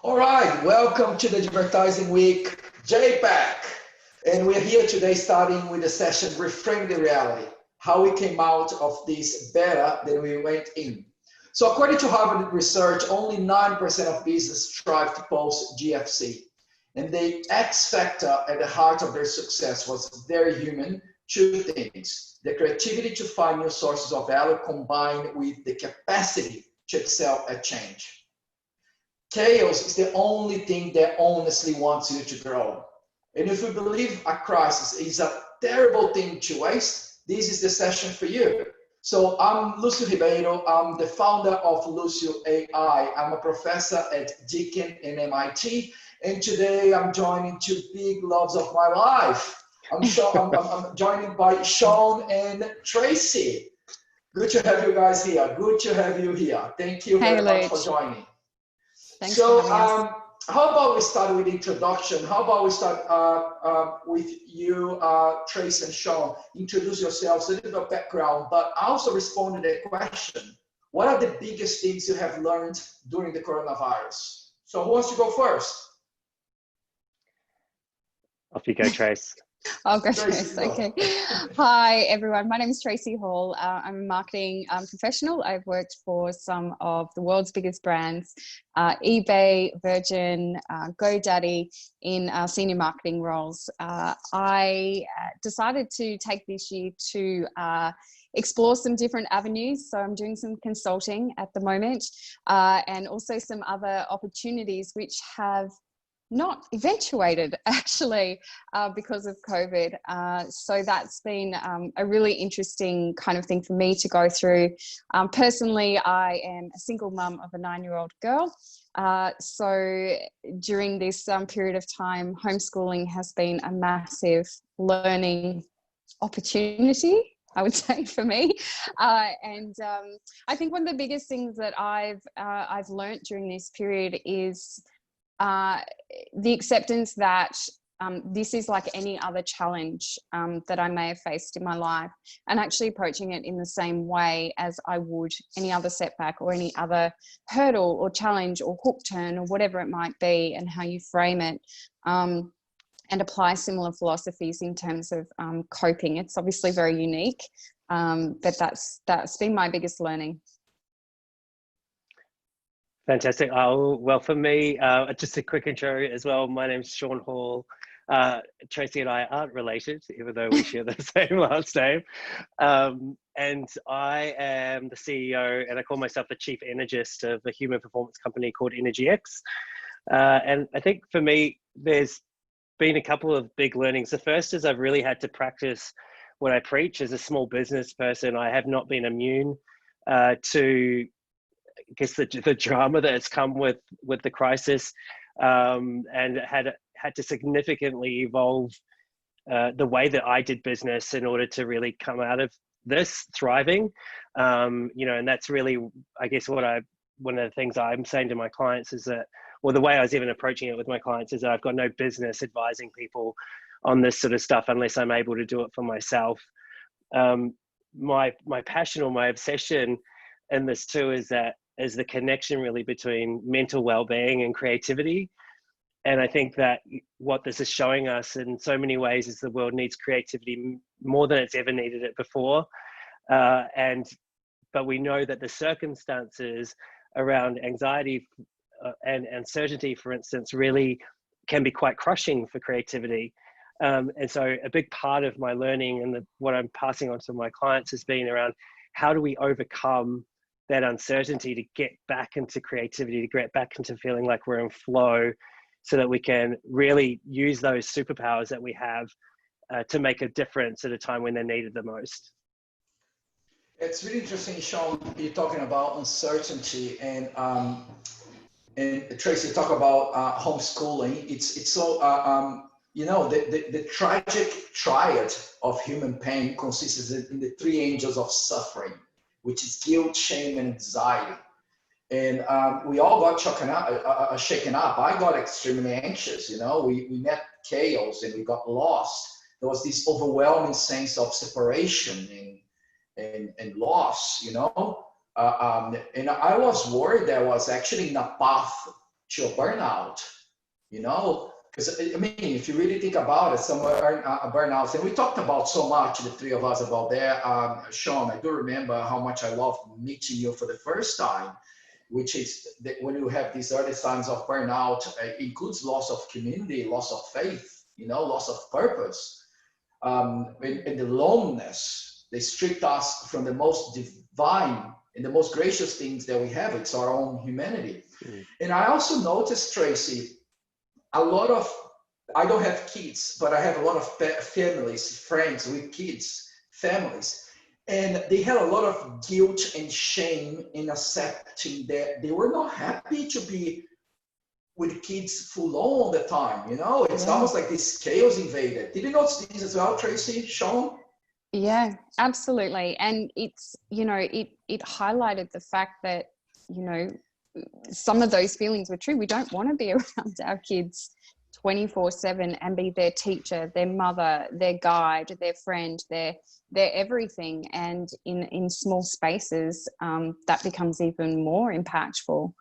All right, welcome to the Advertising Week JAPAC. And we're here today starting with the session Reframing the Reality, how we came out of this better than we went in. So according to Harvard research, only 9% of businesses strive to post GFC. And the X factor at the heart of their success was very human, two things. The creativity to find new sources of value combined with the capacity to excel at change. Chaos is the only thing that honestly wants you to grow. And if you believe a crisis is a terrible thing to waste, this is the session for you. So I'm Lucio Ribeiro. I'm the founder of Lucio AI. I'm a professor at Deakin and MIT. And today I'm joining two big loves of my life. I'm joining by Sean and Tracy. Good to have you guys here. Good to have you here. Thank you very much for joining. Thanks so, for having us. How about we start with the introduction? How about we start with you, Tracy and Sean? Introduce yourselves, a little bit of background, but also respond to the question: what are the biggest things you have learned during the coronavirus? So, who wants to go first? Off you go, Trace. I'll go first. Okay. Hi, everyone. My name is Tracy Hall. I'm a marketing professional. I've worked for some of the world's biggest brands, eBay, Virgin, GoDaddy, in senior marketing roles. I decided to take this year to explore some different avenues. So I'm doing some consulting at the moment and also some other opportunities which have not eventuated actually because of COVID. So that's been a really interesting kind of thing for me to go through. Personally, I am a single mum of a 9-year-old girl. So during this period of time, homeschooling has been a massive learning opportunity, I would say, for me. And I think one of the biggest things that I've learned during this period is the acceptance that this is like any other challenge that I may have faced in my life, and actually approaching it in the same way as I would any other setback or any other hurdle or challenge or hook turn or whatever it might be, and how you frame it and apply similar philosophies in terms of coping. It's obviously very unique, but that's been my biggest learning. Fantastic. Well, for me, just a quick intro as well. My name's Sean Hall. Tracy and I aren't related, even though we share the same last name. And I am the CEO, and I call myself the chief energist of a human performance company called EnergyX. And I think for me, there's been a couple of big learnings. The first is I've really had to practice what I preach. As a small business person, I have not been immune to, I guess, the drama that has come with the crisis, and had to significantly evolve the way that I did business in order to really come out of this thriving. And that's really, I guess, one of the things I'm saying to my clients is that, or the way I was even approaching it with my clients, is that I've got no business advising people on this sort of stuff unless I'm able to do it for myself. My passion or my obsession in this too is the connection really between mental well-being and creativity. And I think that what this is showing us in so many ways is the world needs creativity more than it's ever needed it before. But we know that the circumstances around anxiety and uncertainty, for instance, really can be quite crushing for creativity. And so a big part of my learning and what I'm passing on to my clients has been around how do we overcome that uncertainty to get back into creativity, to get back into feeling like we're in flow, so that we can really use those superpowers that we have to make a difference at a time when they're needed the most. It's really interesting, Sean, you're talking about uncertainty, and Tracy, talk about homeschooling. It's so, the tragic triad of human pain consists in the three angels of suffering, which is guilt, shame, and anxiety. And we all got shaken up. I got extremely anxious. We met chaos and we got lost. There was this overwhelming sense of separation and loss. And I was worried that I was actually in a path to a burnout, you know? Because I mean, if you really think about it, some burnouts, and we talked about so much, the three of us, about that. Sean, I do remember how much I loved meeting you for the first time, which is that when you have these early signs of burnout, it includes loss of community, loss of faith, you know, loss of purpose, and the loneliness. They stripped us from the most divine and the most gracious things that we have. It's our own humanity. And I also noticed, Tracy, a lot of, I don't have kids, but I have a lot of families, friends with kids, families, and they had a lot of guilt and shame in accepting that they were not happy to be with kids full on all the time. You know, it's almost like this chaos invaded. Did you notice this as well, Tracy, Sean? Yeah, absolutely. And it's, you know, it highlighted the fact that, you know, some of those feelings were true. We don't want to be around our kids 24/7 and be their teacher, their mother, their guide, their friend, their everything. And in small spaces, that becomes even more impactful.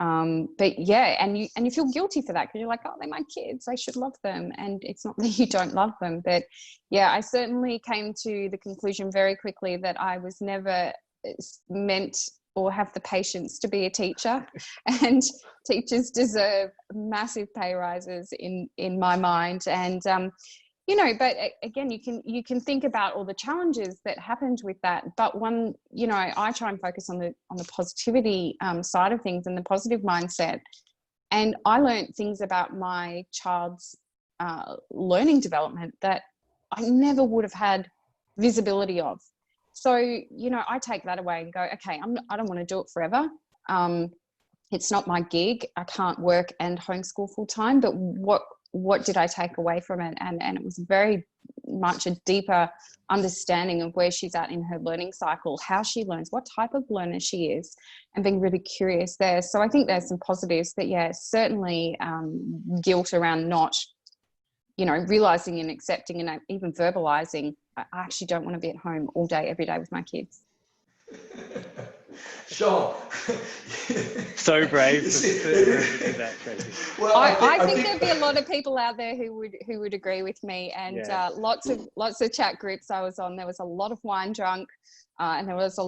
But yeah, and you feel guilty for that because you're like, oh, they're my kids, I should love them. And it's not that you don't love them, but yeah, I certainly came to the conclusion very quickly that I was never meant or have the patience to be a teacher, and teachers deserve massive pay rises in my mind. And you know, but again, you can think about all the challenges that happened with that. But one, you know, I try and focus on the positivity side of things and the positive mindset. And I learned things about my child's learning development that I never would have had visibility of. So, you know, I take that away and go, okay, I don't want to do it forever. It's not my gig. I can't work and homeschool full time, but what did I take away from it? And it was very much a deeper understanding of where she's at in her learning cycle, how she learns, what type of learner she is, and being really curious there. So I think there's some positives, but yeah, certainly guilt around not, you know, realizing and accepting and even verbalizing, I actually don't want to be at home all day, every day with my kids. Sean. So brave for that, Tracy. Well, I think there'd be a lot of people out there who would agree with me, and lots of chat groups I was on. There was a lot of wine drunk, and there were a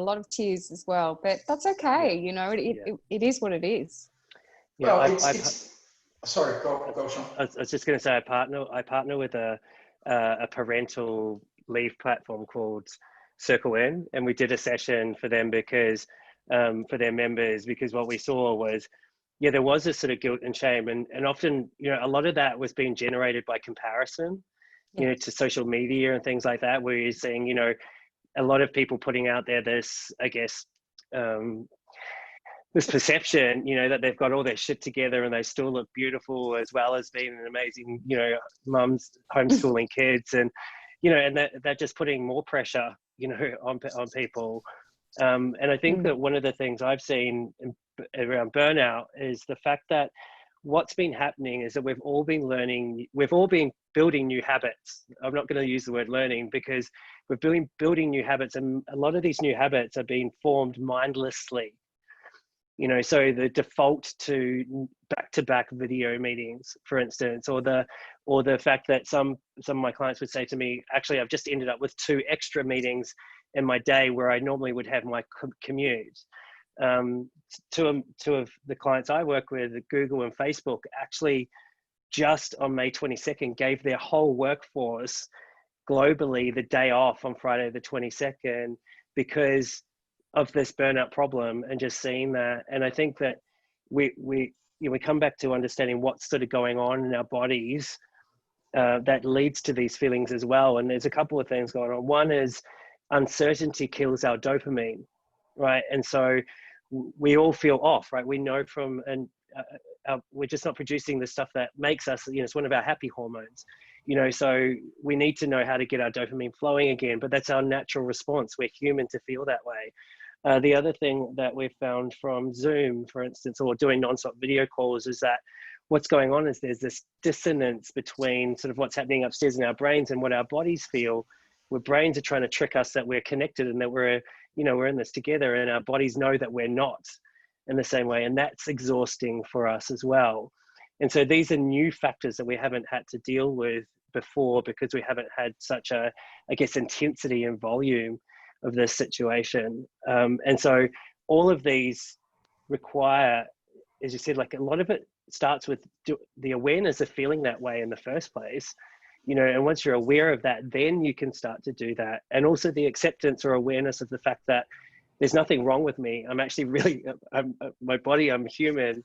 lot of tears as well. But that's okay, you know. It is what it is. Yeah, well, sorry, go, Sean. I was just going to say I partner with a parental leave platform called Circle In, and we did a session for them because for their members, because what we saw was there was this sort of guilt and shame, and often, you know, a lot of that was being generated by comparison, you know, to social media and things like that, where you're seeing, you know, a lot of people putting out there this, I guess, this perception, you know, that they've got all their shit together and they still look beautiful, as well as being an amazing, you know, mums homeschooling kids, and you know, and they're just putting more pressure, you know, on people. And I think that one of the things I've seen around burnout is the fact that what's been happening is that we've all been building new habits. I'm not going to use the word learning, because we're building new habits, and a lot of these new habits are being formed mindlessly. You know, so the default to back-to-back video meetings, for instance, or the fact that some of my clients would say to me, actually, I've just ended up with 2 extra meetings in my day where I normally would have my commute. Two of the clients I work with, Google and Facebook, actually just on May 22nd gave their whole workforce globally the day off on Friday the 22nd because of this burnout problem, and just seeing that. And I think that we come back to understanding what's sort of going on in our bodies that leads to these feelings as well. And there's a couple of things going on. One is uncertainty kills our dopamine, right? And so we all feel off, right? We know from, and we're just not producing the stuff that makes us, you know, it's one of our happy hormones, you know, so we need to know how to get our dopamine flowing again, but that's our natural response. We're human to feel that way. The other thing that we've found from Zoom, for instance, or doing nonstop video calls, is that what's going on is there's this dissonance between sort of what's happening upstairs in our brains and what our bodies feel, where brains are trying to trick us that we're connected and that we're in this together, and our bodies know that we're not. in the same way, and that's exhausting for us as well. And so these are new factors that we haven't had to deal with before, because we haven't had such a, I guess, intensity and volume of this situation. And so all of these require, as you said, like a lot of it starts with the awareness of feeling that way in the first place, you know, and once you're aware of that, then you can start to do that. And also the acceptance or awareness of the fact that there's nothing wrong with me. I'm actually really, my body, I'm human.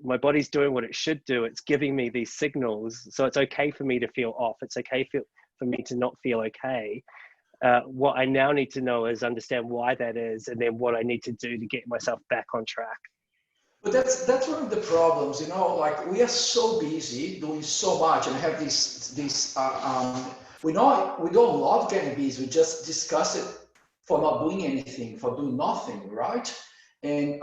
My body's doing what it should do. It's giving me these signals. So it's okay for me to feel off. It's okay for me to not feel okay. What I now need to know is understand why that is, and then what I need to do to get myself back on track. But that's one of the problems, you know, like we are so busy doing so much and have we don't love getting busy. We just discuss it for not doing anything, for doing nothing, right? And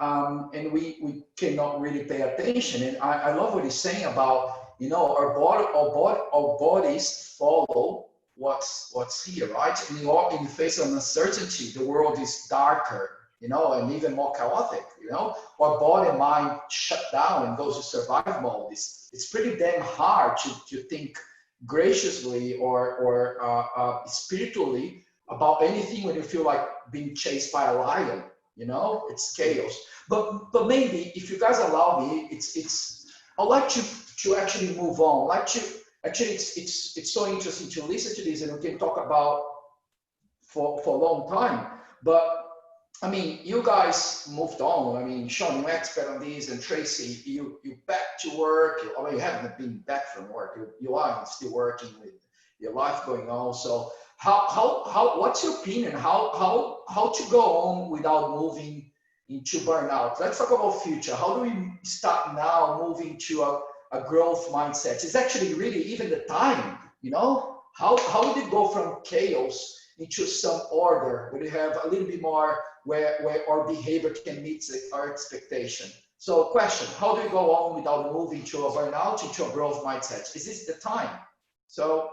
we cannot really pay attention. And I love what he's saying about, you know, our bodies follow what's here, right? In the face of uncertainty, the world is darker, you know, and even more chaotic, you know. Our body and mind shut down and goes to survival mode. It's pretty damn hard to think graciously or spiritually about anything when you feel like being chased by a lion, you know. It's chaos. But maybe if you guys allow me, I'd like to actually move on. Like to actually, it's so interesting to listen to this, and we can talk about for a long time. But I mean, you guys moved on. I mean, Sean, you're expert on this, and Tracy, you back to work. I mean, you haven't been back from work. You are still working with your life going on. So how what's your opinion? How to go on without moving into burnout? Let's talk about future. How do we start now moving to a growth mindset? It's actually really even the time, you know? How would it go from chaos into some order, where you have a little bit more where our behavior can meet our expectation? So question, how do we go on without moving to a burnout, into a growth mindset? Is this the time? So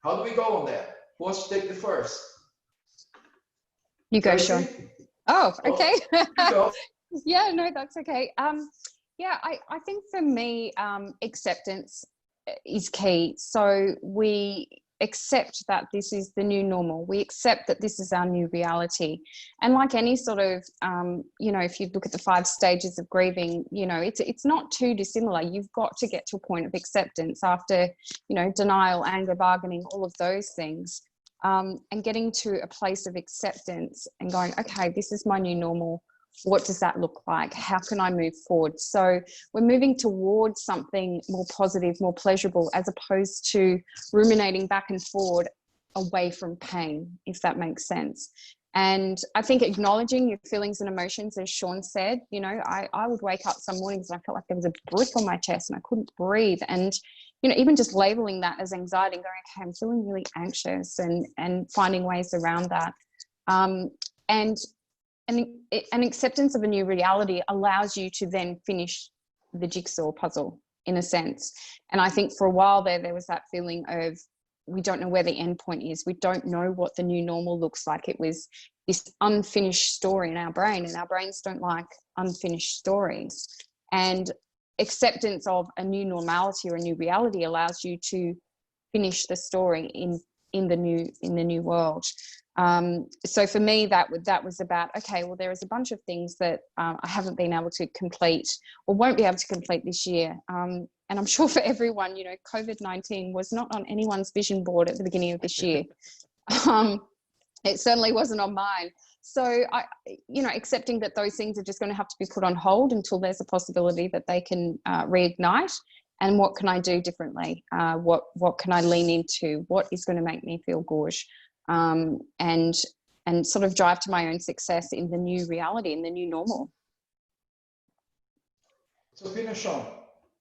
how do we go on there? Who wants to take the first? You go, Sean. Oh, okay. Go. Yeah, no, that's okay. Yeah, I think for me, acceptance is key. So we accept that this is the new normal. We accept that this is our new reality. And like any sort of, you know, if you look at the 5 stages of grieving, you know, it's not too dissimilar. You've got to get to a point of acceptance after, you know, denial, anger, bargaining, all of those things. And getting to a place of acceptance and going, okay, this is my new normal. What does that look like? How can I move forward? So we're moving towards something more positive, more pleasurable, as opposed to ruminating back and forward away from pain, if that makes sense. And I think acknowledging your feelings and emotions, as Sean said, you know, I would wake up some mornings and I felt like there was a brick on my chest and I couldn't breathe. And, you know, even just labeling that as anxiety and going, okay, I'm feeling really anxious, and finding ways around that. And an acceptance of a new reality allows you to then finish the jigsaw puzzle, in a sense. And I think for a while there was that feeling of, we don't know where the end point is. We don't know what the new normal looks like. It was this unfinished story in our brain, and our brains don't like unfinished stories. And acceptance of a new normality or a new reality allows you to finish the story in the new world. So for me, that was about, okay, well, there is a bunch of things that I haven't been able to complete or won't be able to complete this year. And I'm sure for everyone, you know, COVID-19 was not on anyone's vision board at the beginning of this year. It certainly wasn't on mine. So you know, accepting that those things are just going to have to be put on hold until there's a possibility that they can reignite. And what can I do differently? What can I lean into? What is going to make me feel good? And sort of drive to my own success in the new reality, in the new normal. So finish on.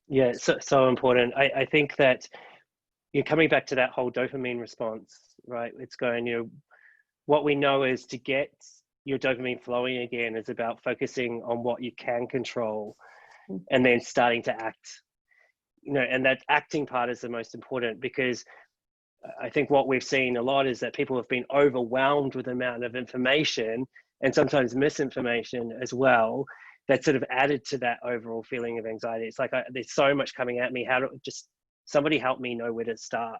Yeah, so important. I think that you're coming back to that whole dopamine response, right? It's going, you know, what we know is to get your dopamine flowing again is about focusing on what you can control and then starting to act, you know, and that acting part is the most important, because I think what we've seen a lot is that people have been overwhelmed with the amount of information and sometimes misinformation as well. that sort of added to that overall feeling of anxiety. It's like there's so much coming at me. How do just somebody help me know where to start,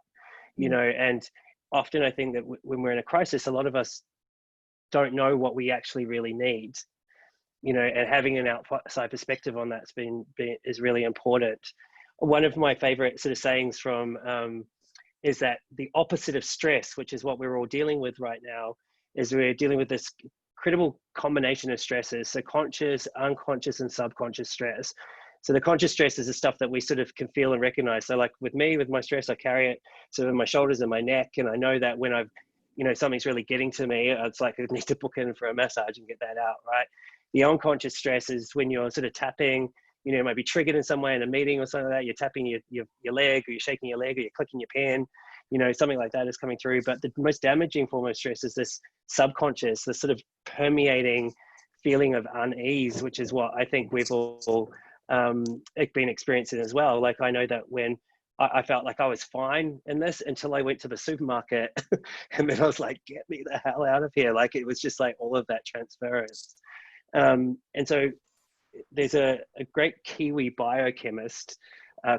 you know? And often I think that when we're in a crisis, a lot of us don't know what we actually really need, you know, and having an outside perspective on that's is really important. One of my favorite sort of sayings from is that the opposite of stress, which is what we're all dealing with right now, is we're dealing with this critical combination of stresses. So conscious, unconscious, and subconscious stress. So the conscious stress is the stuff that we sort of can feel and recognize. So like with me, with my stress, I carry it sort of in my shoulders and my neck. And I know that when I've, you know, something's really getting to me, it's like I need to book in for a massage and get that out, right? The unconscious stress is when you're sort of tapping, you know, it might be triggered in some way in a meeting or something like that. You're tapping your leg, or you're shaking your leg, or you're clicking your pen, you know, something like that is coming through. But the most damaging form of stress is this subconscious, this sort of permeating feeling of unease, which is what I think we've all been experiencing as well. Like I know that when I felt like I was fine in this until I went to the supermarket and then I was like, get me the hell out of here. Like it was just like all of that transference. And so there's a great Kiwi biochemist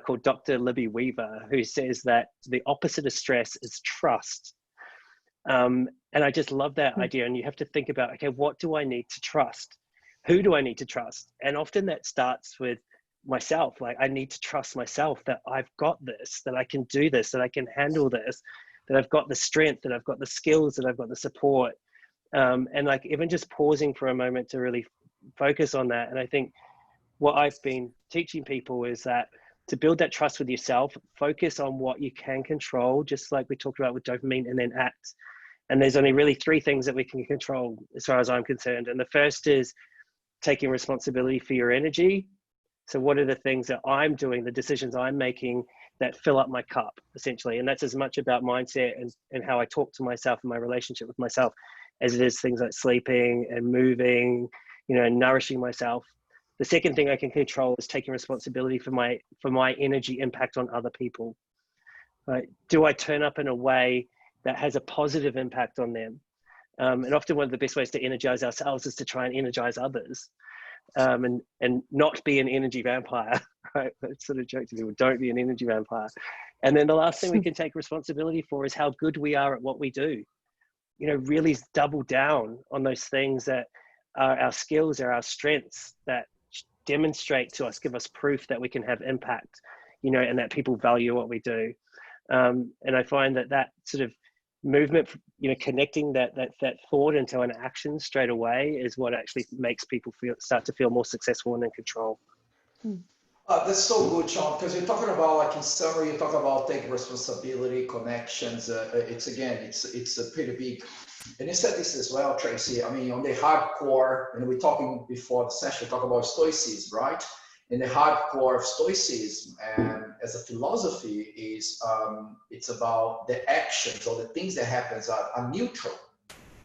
called Dr. Libby Weaver, who says that the opposite of stress is trust. And I just love that idea. And you have to think about, okay, what do I need to trust? Who do I need to trust? And often that starts with myself. Like I need to trust myself that I've got this, that I can do this, that I can handle this, that I've got the strength, that I've got the skills, that I've got the support. And like even just pausing for a moment to really focus on that. And I think what I've been teaching people is that to build that trust with yourself, focus on what you can control, just like we talked about with dopamine, and then act. And there's only really 3 things that we can control as far as I'm concerned. And the first is taking responsibility for your energy. So what are the things that I'm doing, the decisions I'm making that fill up my cup, essentially? And that's as much about mindset and how I talk to myself and my relationship with myself as it is things like sleeping and moving, you know, and nourishing myself. The second thing I can control is taking responsibility for my energy impact on other people. Right? Do I turn up in a way that has a positive impact on them? And often one of the best ways to energize ourselves is to try and energize others. And not be an energy vampire, right? That's sort of joke to people, don't be an energy vampire. And then the last thing we can take responsibility for is how good we are at what we do. You know, really double down on those things that are our skills, are our strengths, that demonstrate to us, give us proof that we can have impact, you know, and that people value what we do. And I find that sort of movement, you know, connecting that thought into an action straight away is what actually makes people start to feel more successful and in control. That's so good, Sean, because you're talking about, like in summary, you talk about taking responsibility, connections. It's a pretty big, and you said this as well, Tracy. I mean, on the hardcore, and we're talking before the session, talk about stoicism, right? And the hardcore of stoicism, and as a philosophy, is it's about the actions or the things that happens are neutral.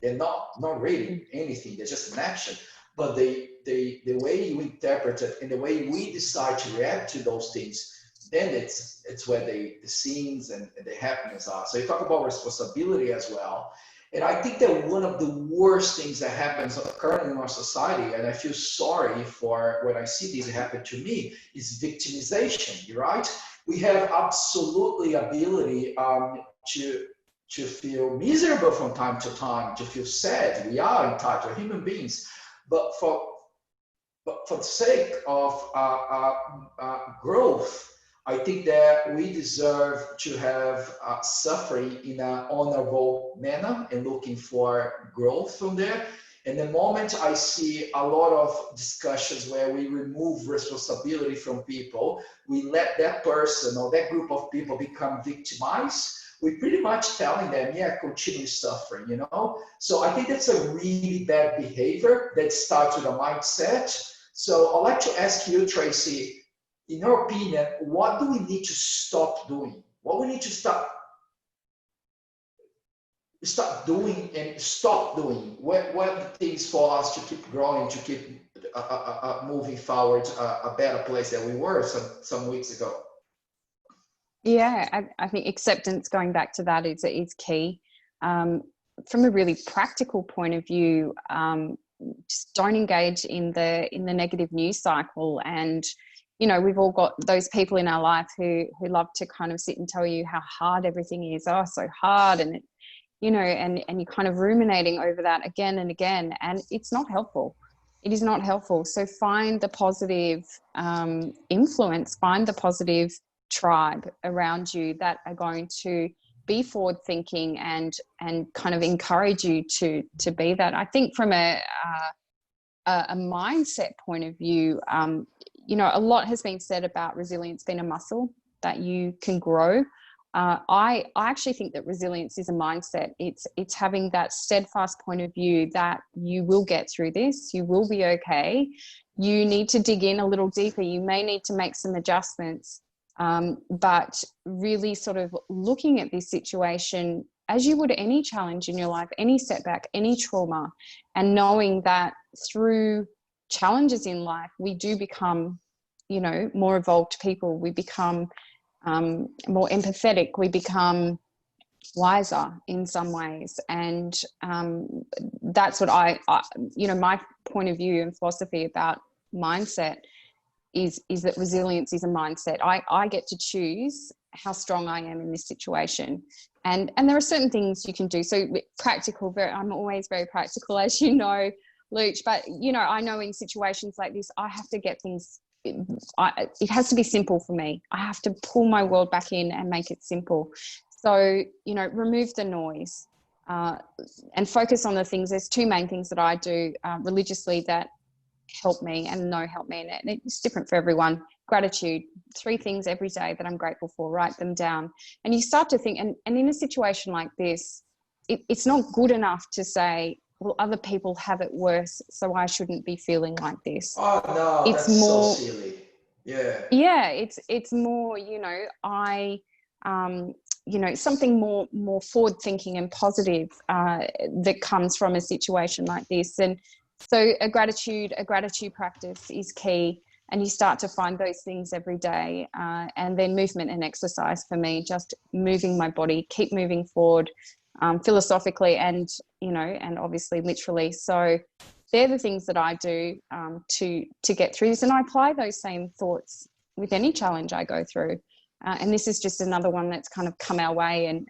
They're not really anything. They're just an action. But the way you interpret it and the way we decide to react to those things, then it's where the scenes and the happiness are. So you talk about responsibility as well. And I think that one of the worst things that happens currently in our society, and I feel sorry for when I see this happen to me, is victimization, right? We have absolutely ability to feel miserable from time to time, to feel sad. We are entitled, we're human beings. But for the sake of growth, I think that we deserve to have suffering in an honorable manner and looking for growth from there. And the moment I see a lot of discussions where we remove responsibility from people, we let that person or that group of people become victimized, we're pretty much telling them, yeah, continue suffering, you know? So I think that's a really bad behavior that starts with a mindset. So I'd like to ask you, Tracy, in your opinion, what do we need to stop doing? What we need to stop doing and stop doing? What are the things for us to keep growing, to keep moving forward a better place than we were some weeks ago? Yeah, I think acceptance, going back to that, is key. From a really practical point of view, just don't engage in the negative news cycle. And you know, we've all got those people in our life who love to kind of sit and tell you how hard everything is. Oh, so hard. And it, you know, and you're kind of ruminating over that again and again, and it's not helpful. It is not helpful. So find the positive influence, find the positive tribe around you that are going to be forward thinking and kind of encourage you to be that. I think from a mindset point of view, you know, a lot has been said about resilience being a muscle that you can grow. I actually think that resilience is a mindset. It's having that steadfast point of view that you will get through this, you will be okay. You need to dig in a little deeper. You may need to make some adjustments, but really sort of looking at this situation as you would any challenge in your life, any setback, any trauma, and knowing that through challenges in life, we do become, you know, more evolved people. We become more empathetic, we become wiser in some ways. And that's what I, you know, my point of view and philosophy about mindset is that resilience is a mindset. I get to choose how strong I am in this situation. And there are certain things you can do. So practical, I'm always very practical, as you know, Luch, but you know, I know in situations like this, I have to get things, it has to be simple for me. I have to pull my world back in and make it simple. So, you know, remove the noise and focus on the things. There's two main things that I do religiously that help me and help me. And it's different for everyone. Gratitude, 3 things every day that I'm grateful for, write them down. And you start to think, and in a situation like this, it's not good enough to say, well, other people have it worse, so I shouldn't be feeling like this. Oh no, it's that's more, so silly. Yeah. Yeah, it's more, you know, you know, something more forward thinking and positive that comes from a situation like this. And so a gratitude practice is key. And you start to find those things every day. And then movement and exercise for me, just moving my body, keep moving forward, philosophically and, you know, and obviously literally. So they're the things that I do to get through this. And I apply those same thoughts with any challenge I go through. And this is just another one that's kind of come our way. And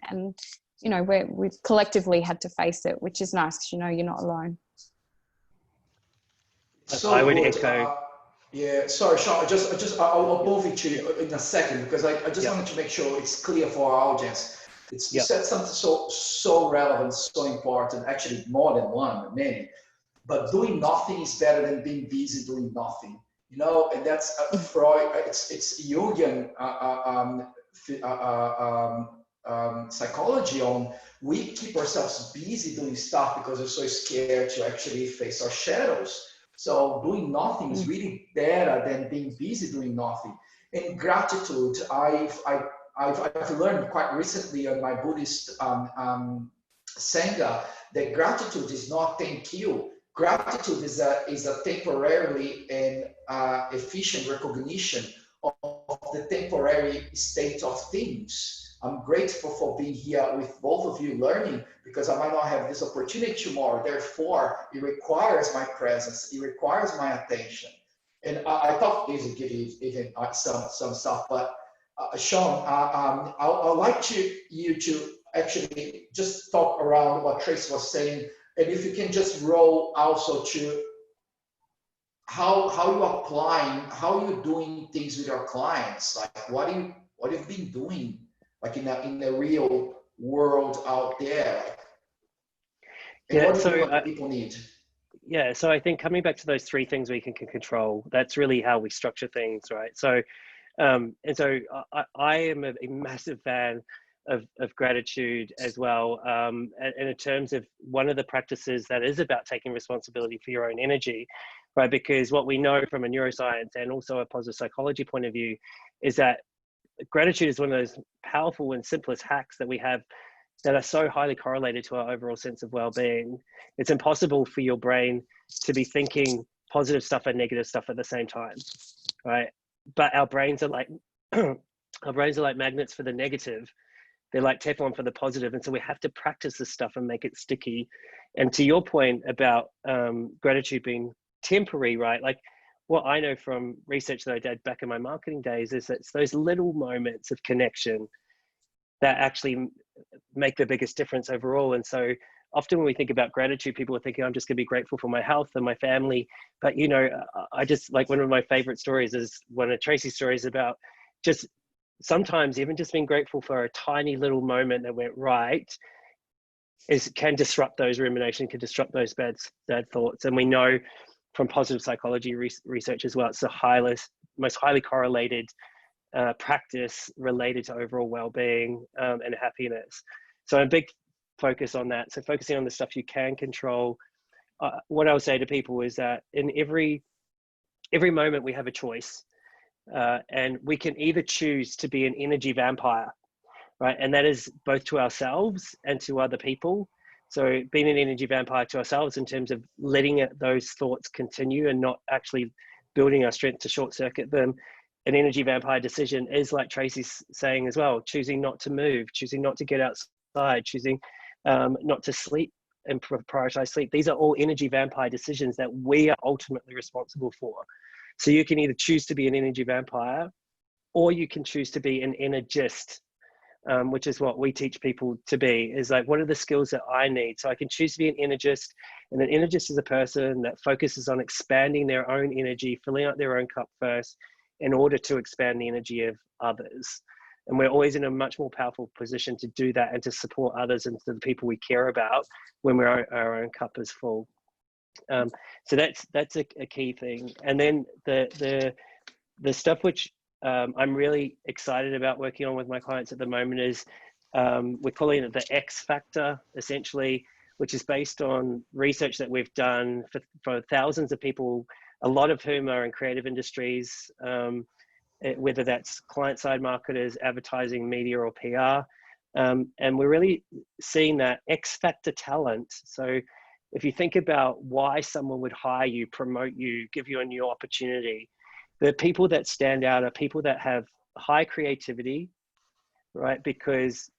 you know, we've collectively had to face it, which is nice because, you know, you're not alone. So I would good. echo. Yeah, sorry, Sean. I'll move it to you in a second because I just wanted to make sure it's clear for our audience. You said something so relevant, so important. Actually, more than one, many. But doing nothing is better than being busy doing nothing. You know, and that's Freud. It's Jungian psychology on we keep ourselves busy doing stuff because we're so scared to actually face our shadows. So doing nothing is really better than being busy doing nothing. And gratitude, I've learned quite recently on my Buddhist Sangha that gratitude is not thank you. Gratitude is a temporarily and efficient recognition of the temporary state of things. I'm grateful for being here with both of you learning because I might not have this opportunity tomorrow. Therefore, it requires my presence. It requires my attention. And I thought this would give you even some stuff. But Sean, I'd like you to actually just talk around what Tracy was saying. And if you can just roll also to how you applying, how you doing things with your clients, like what you've been doing, like in the real world out there, and what do you think what people need? Yeah, so I think coming back to those 3 things we can control, that's really how we structure things, right? So, and so I am a massive fan of gratitude as well. And in terms of one of the practices that is about taking responsibility for your own energy, right? Because what we know from a neuroscience and also a positive psychology point of view is that gratitude is one of those powerful and simplest hacks that we have that are so highly correlated to our overall sense of well-being. It's impossible for your brain to be thinking positive stuff and negative stuff at the same time, right? But our brains are like magnets for the negative. they're like Teflon for the positive. And so we have to practice this stuff and make it sticky. And to your point about gratitude being temporary, right? Like what I know from research that I did back in my marketing days is that it's those little moments of connection that actually make the biggest difference overall. And so often when we think about gratitude, people are thinking, I'm just going to be grateful for my health and my family. But, you know, I just like one of my favorite stories is one of Tracy's stories about just sometimes even just being grateful for a tiny little moment that went right can disrupt those rumination, can disrupt those bad thoughts. And we know from positive psychology research as well, it's the most highly correlated practice related to overall well-being and happiness. So a big focus on that. So focusing on the stuff you can control. What I would say to people is that in every moment we have a choice, and we can either choose to be an energy vampire, right? And that is both to ourselves and to other people. So being an energy vampire to ourselves in terms of letting those thoughts continue and not actually building our strength to short circuit them. An energy vampire decision is, like Tracy's saying as well, choosing not to move, choosing not to get outside, choosing not to sleep and prioritize sleep. These are all energy vampire decisions that we are ultimately responsible for. So you can either choose to be an energy vampire, or you can choose to be an energist, which is what we teach people to be, is like, what are the skills that I need? So I can choose to be an energist, and an energist is a person that focuses on expanding their own energy, filling up their own cup first in order to expand the energy of others. And we're always in a much more powerful position to do that and to support others and to the people we care about when our own cup is full. So that's a key thing. And then the stuff which I'm really excited about working on with my clients at the moment is we're calling it the X factor, essentially, which is based on research that we've done for thousands of people, a lot of whom are in creative industries, whether that's client-side marketers, advertising, media, or PR. And we're really seeing that X factor talent. So if you think about why someone would hire you, promote you, give you a new opportunity, the people that stand out are people that have high creativity, right? Because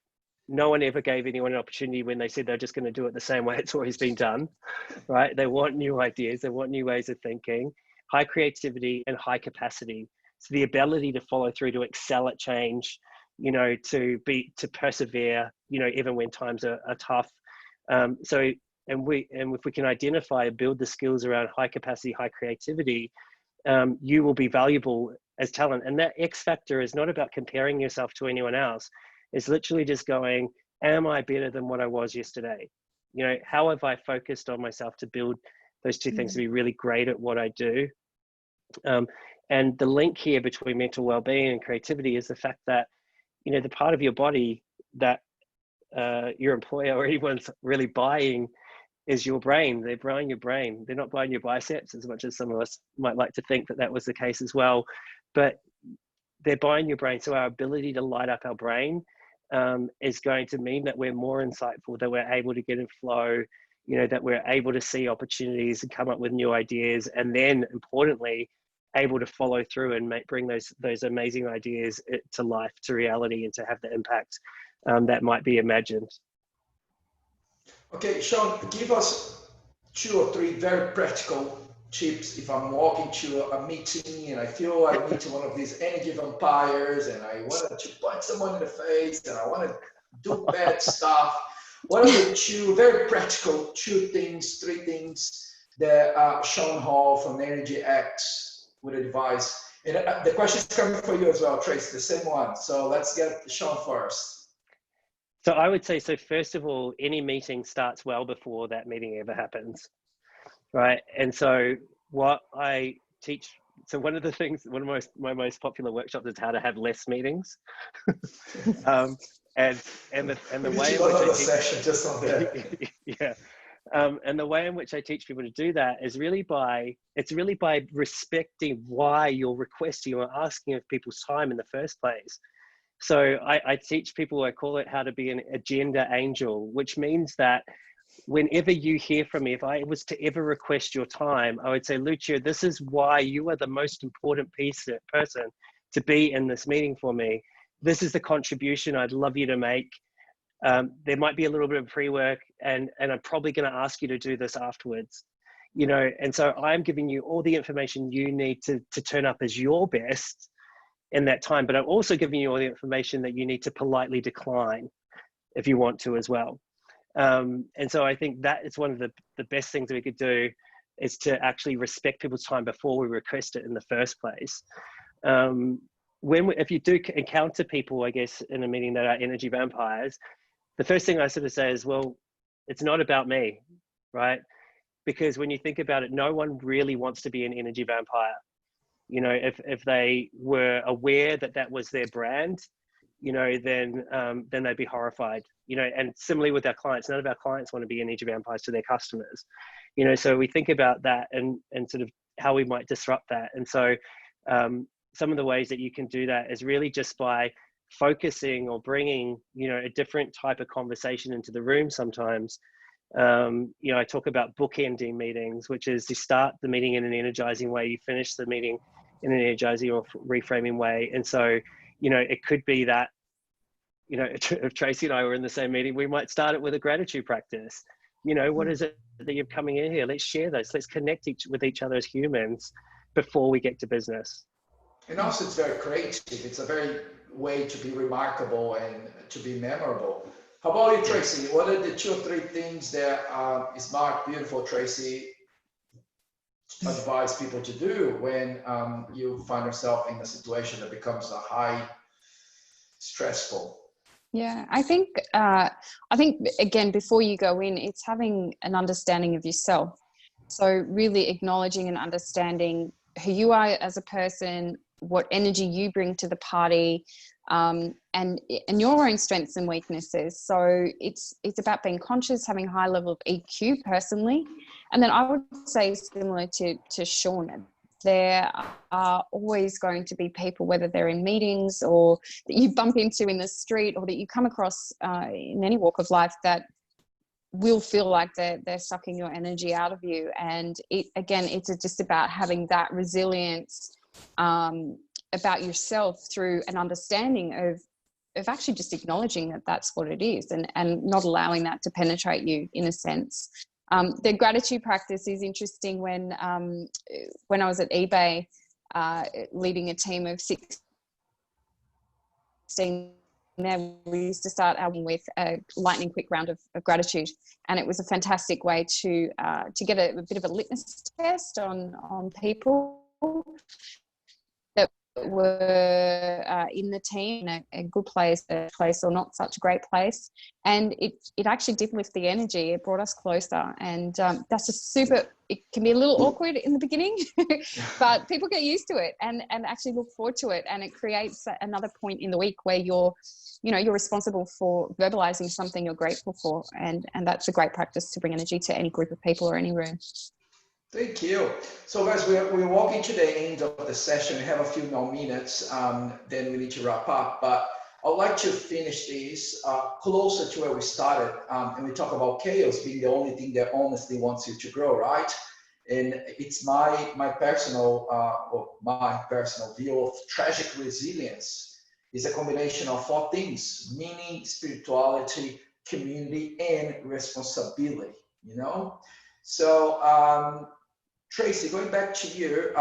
no one ever gave anyone an opportunity when they said they're just going to do it the same way it's always been done, right? They want new ideas, they want new ways of thinking, high creativity and high capacity. So the ability to follow through, to excel at change, you know, to persevere, you know, even when times are tough. And if we can identify and build the skills around high capacity, high creativity, you will be valuable as talent. And that X factor is not about comparing yourself to anyone else. It's literally just going, am I better than what I was yesterday? You know, how have I focused on myself to build those two things, to be really great at what I do? And the link here between mental well-being and creativity is the fact that, you know, the part of your body that your employer or anyone's really buying is your brain. They're buying your brain. They're not buying your biceps, as much as some of us might like to think that was the case as well. But they're buying your brain. So our ability to light up our brain is going to mean that we're more insightful, that we're able to get in flow, you know, that we're able to see opportunities and come up with new ideas. And then importantly, able to follow through and bring those amazing ideas to life, to reality, and to have the impact that might be imagined. Okay, Sean, give us 2 or 3 very practical tips if I'm walking to a meeting and I feel I meet one of these energy vampires and I wanted to punch someone in the face and I want to do bad stuff. What are the 2 very practical 3 things that Sean Hall from Energy X would advise? And the question is coming for you as well, Tracy, the same one. So let's get Sean first. So I would say, so first of all, any meeting starts well before that meeting ever happens, right? And so what I teach, so one of the things, one of my most popular workshops is how to have less meetings. And the way in which I teach, session just on that. yeah. And the way in which I teach people to do that is really by respecting why you're requesting or asking of people's time in the first place. So I teach people, I call it how to be an agenda angel, which means that whenever you hear from me, if I was to ever request your time, I would say, Lucio, this is why you are the most important person to be in this meeting for me. this is the contribution I'd love you to make. There might be a little bit of pre-work, and I'm probably going to ask you to do this afterwards, you know. And so I'm giving you all the information you need to turn up as your best in that time, but I'm also giving you all the information that you need to politely decline if you want to as well. And so I think that is one of the best things we could do, is to actually respect people's time before we request it in the first place. If you do encounter people, I guess, in a meeting that are energy vampires, the first thing I sort of say is, well, it's not about me, right? Because when you think about it, no one really wants to be an energy vampire. You know, if they were aware that that was their brand, you know, then they'd be horrified. You know, and similarly with our clients, none of our clients want to be energy vampires to their customers. You know, so we think about that and sort of how we might disrupt that. And so some of the ways that you can do that is really just by focusing or bringing, you know, a different type of conversation into the room sometimes. You know, I talk about bookending meetings, which is you start the meeting in an energizing way, you finish the meeting in an energizing or reframing way. And so, you know, it could be that, you know, if Tracy and I were in the same meeting, we might start it with a gratitude practice. You know, what is it that you're coming in here? Let's share those. Let's connect with each other as humans before we get to business. And also, it's very creative. It's a very way to be remarkable and to be memorable. How about you, Tracy? What are the 2 or 3 things that smart, beautiful Tracy advise people to do when you find yourself in a situation that becomes a high stressful? Yeah, I think again, before you go in, it's having an understanding of yourself. So really acknowledging and understanding who you are as a person, what energy you bring to the party, and your own strengths and weaknesses. So it's about being conscious, having a high level of EQ personally. And then I would say, similar to Sean, there are always going to be people, whether they're in meetings or that you bump into in the street or that you come across in any walk of life, that will feel like they're sucking your energy out of you. And it's just about having that resilience about yourself through an understanding of actually just acknowledging that that's what it is, and not allowing that to penetrate you, in a sense. The gratitude practice is interesting. When I was at eBay leading a team of 16 there, we used to start out with a lightning quick round of gratitude, and it was a fantastic way to get a bit of a litmus test on people that were in the team, in a good place, a place or not such a great place. And it actually did lift the energy. It brought us closer. And that's just it can be a little awkward in the beginning, but people get used to it and actually look forward to it. And it creates another point in the week where you're responsible for verbalizing something you're grateful for. And that's a great practice to bring energy to any group of people or any room. Thank you. So guys, we're walking to the end of the session. We have a few more minutes, then we need to wrap up. But I would like to finish this closer to where we started. And we talk about chaos being the only thing that honestly wants you to grow, right? And it's my personal view of tragic resilience is a combination of 4 things: meaning, spirituality, community, and responsibility, you know? So, Tracy, going back to you,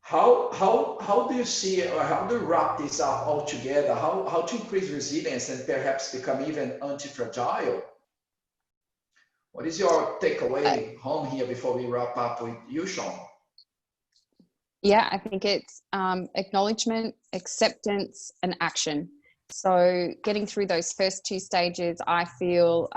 how do you see, or how do you wrap this up all together? How to increase resilience and perhaps become even anti-fragile? What is your takeaway home here before we wrap up with you, Sean? Yeah, I think it's acknowledgement, acceptance, and action. So getting through those first 2 stages, I feel,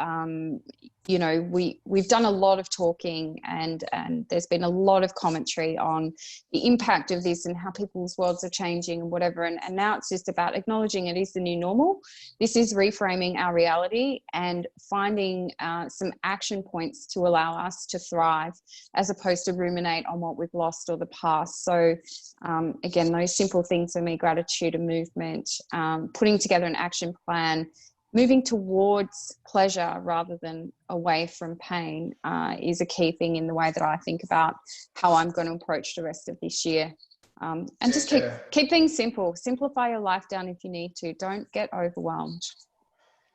we've done a lot of talking and there's been a lot of commentary on the impact of this and how people's worlds are changing and whatever. And now it's just about acknowledging it is the new normal. This is reframing our reality and finding some action points to allow us to thrive, as opposed to ruminate on what we've lost or the past. So again, those simple things for me: gratitude and movement, putting together an action plan, moving towards pleasure rather than away from pain is a key thing in the way that I think about how I'm going to approach the rest of this year. And just keep things simple. Simplify your life down if you need to. Don't get overwhelmed.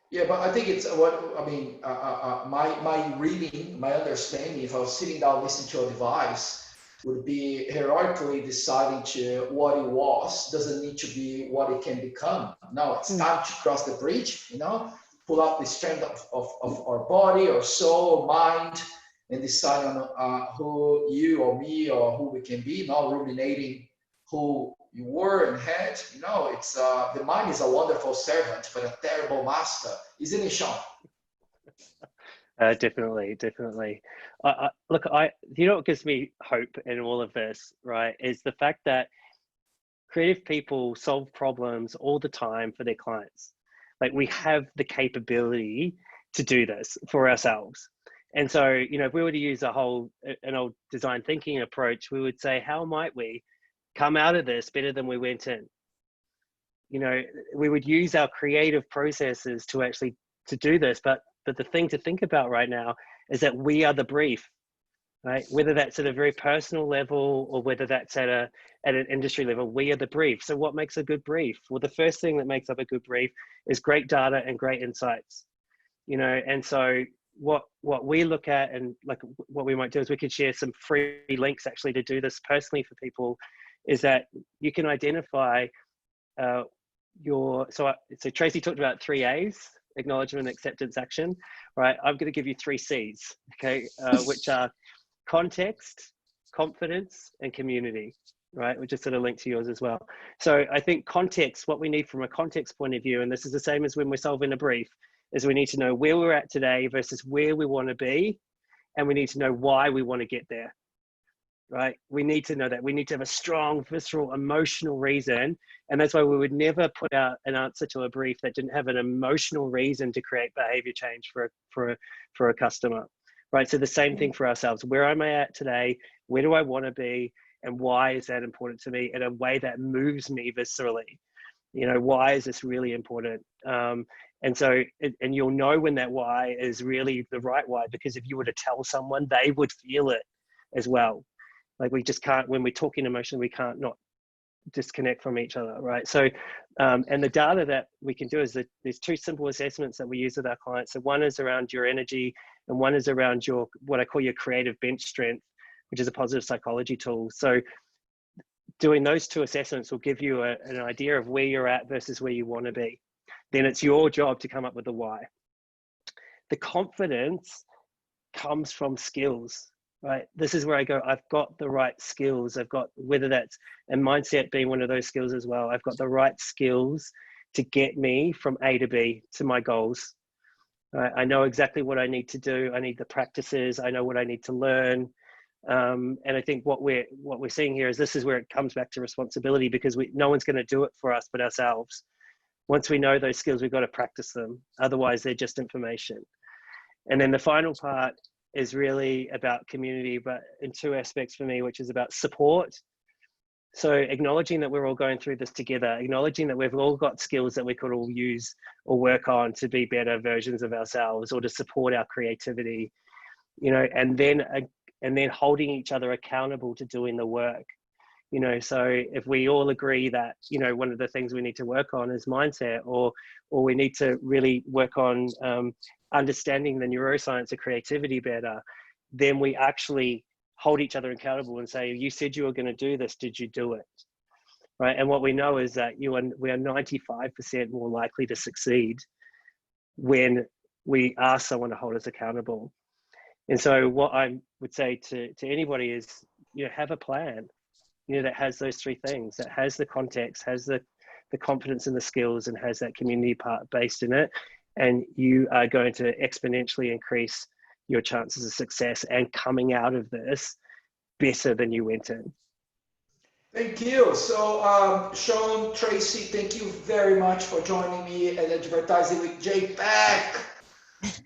Yeah, but I think it's what I mean. My reading, my understanding, if I was sitting down listening to a device, would be heroically deciding to what it was doesn't need to be what it can become. Now it's time to cross the bridge, pull up the strength of our body, our soul, mind, and decide on who you or me or who we can be, not ruminating who you were and had. It's the mind is a wonderful servant, but a terrible master, isn't it, Sean? Definitely. Look, what gives me hope in all of this, right, is the fact that creative people solve problems all the time for their clients. Like, we have the capability to do this for ourselves. And so, if we were to use an old design thinking approach, we would say, how might we come out of this better than we went in? We would use our creative processes to do this, but the thing to think about right now is that we are the brief, right? Whether that's at a very personal level or whether that's at an industry level, we are the brief. So what makes a good brief? Well, the first thing that makes up a good brief is great data and great insights, and so what we look at, and like what we might do is we could share some free links actually to do this personally for people, is that you can identify so Tracy talked about 3 A's: acknowledgement, acceptance, action, right? I'm going to give you 3 C's, okay, which are context, confidence, and community, right? Which is sort of linked to yours as well. So I think context, what we need from a context point of view, and this is the same as when we're solving a brief, is we need to know where we're at today versus where we want to be, and we need to know why we want to get there, right? We need to know that. We need to have a strong, visceral, emotional reason. And that's why we would never put out an answer to a brief that didn't have an emotional reason to create behavior change for a customer, right? So the same thing for ourselves. Where am I at today? Where do I want to be? And why is that important to me in a way that moves me viscerally? Why is this really important? And so, and you'll know when that why is really the right why, because if you were to tell someone, they would feel it as well. Like, we just can't, when we're talking emotion, we can't not disconnect from each other, right? So, and the data that we can do is that there's 2 simple assessments that we use with our clients. So one is around your energy, and one is around your, what I call your creative bench strength, which is a positive psychology tool. So doing those 2 assessments will give you an idea of where you're at versus where you want to be. Then it's your job to come up with the why. The confidence comes from skills, right? This is where I go, I've got the right skills. I've got, whether that's, and mindset being one of those skills as well, I've got the right skills to get me from A to B to my goals. I know exactly what I need to do. I need the practices. I know what I need to learn. And I think what we're seeing here is this is where it comes back to responsibility, because no one's going to do it for us but ourselves. Once we know those skills, we've got to practice them. Otherwise, they're just information. And then the final part is really about community, but in 2 aspects for me, which is about support. So acknowledging that we're all going through this together, acknowledging that we've all got skills that we could all use or work on to be better versions of ourselves or to support our creativity, and then holding each other accountable to doing the work. So if we all agree that, one of the things we need to work on is mindset, or we need to really work on understanding the neuroscience of creativity better, then we actually hold each other accountable and say, you said you were going to do this, did you do it? Right? And what we know is that we are 95% more likely to succeed when we ask someone to hold us accountable. And so what I would say to anybody is, have a plan, that has those 3 things, that has the context, has the confidence and the skills, and has that community part based in it. And you are going to exponentially increase your chances of success and coming out of this better than you went in. Thank you. So, Sean, Tracy, thank you very much for joining me at Advertising with JAPAC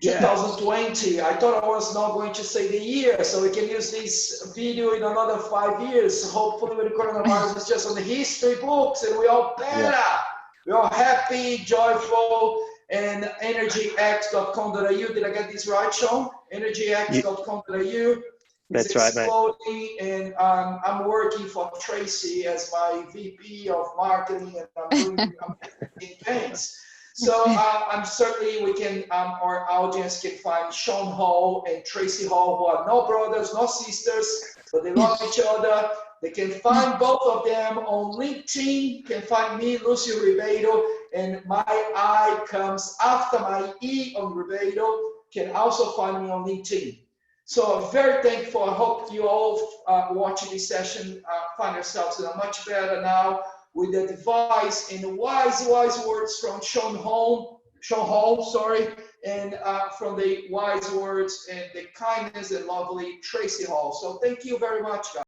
2020. I thought I was not going to say the year, so we can use this video in another 5 years. Hopefully, when the coronavirus is just on the history books, and we're all better. Yeah. We're all happy, joyful, and energyx.com.au. Did I get this right, Sean? energyx.com.au. It's That's right, mate. exploding, and I'm working for Tracy as my VP of marketing, and I'm doing campaigns. So I'm certainly our audience can find Sean Hall and Tracy Hall, who are no brothers, no sisters, but they love each other. They can find both of them on LinkedIn. Can find me, Lucio Ribeiro, and my I comes after my E on Ribeiro. Can also find me on LinkedIn. So I'm very thankful. I hope you all watching this session find yourselves in a much better now with the advice and the wise words from Sean Hall, and from the wise words and the kindness and lovely Tracy Hall. So thank you very much, guys.